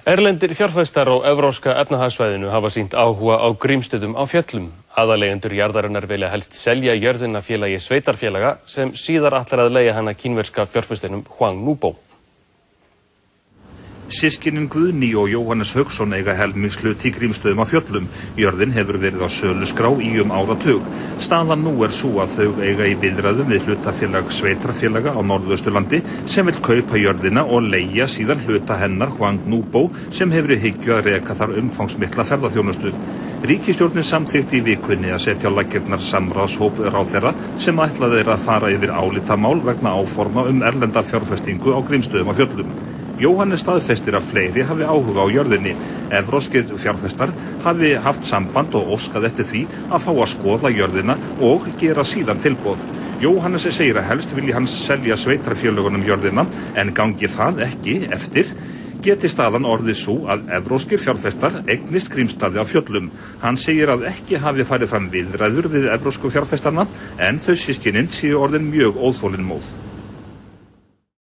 Erlendir fjárfestar á evrópska efnahagssvæðinu hafa sýnt áhuga á Grímsstöðum á Fjöllum. Aðaleigendur jarðarinnar vilja helst selja jörðina félagi sveitarfélaga sem síðar ætlar að leigja hana kínverska fjárfestinum Huang Nubo. Systkinin Guðný og Jóhannes Hauksson eiga helmingshlut í Grímsstöðum á Fjöllum. Jörðin hefur verið á söluskrá í áratug. Staðan nú sú að þau eiga í viðræðum við hlutafélag sveitarfélaga á Norðausturlandi sem vill kaupa jörðina og leigja síðan hluta hennar Huang Nubo sem hefur í hyggju að reka þar umfangsmikla ferðaþjónustu. Ríkisstjórnin samþykkti í vikunni að setja á laggirnar samráðshóp ráðherra sem ætlaði að fara yfir álitamál vegna áforma erlenda fjárfestingu á Grímsstöðum á Fjöllum. Jóhannes staðfestir að fleiri hafi áhuga á jörðinni. Evrópskir fjárfestar hafi haft samband og óskað eftir því að fá að skoða jörðina og gera síðan tilboð. Jóhannes segir að helst vilji hann selja sveitarfélögunum jörðina en gangi það ekki eftir, geti staðan orðið svo að evrópskir fjárfestar eignist Grímsstaði á Fjöllum. Hann segir að ekki hafi farið fram viðræður við evrópsku fjárfestarna en þau systkinin séu orðin mjög óþolinmóð.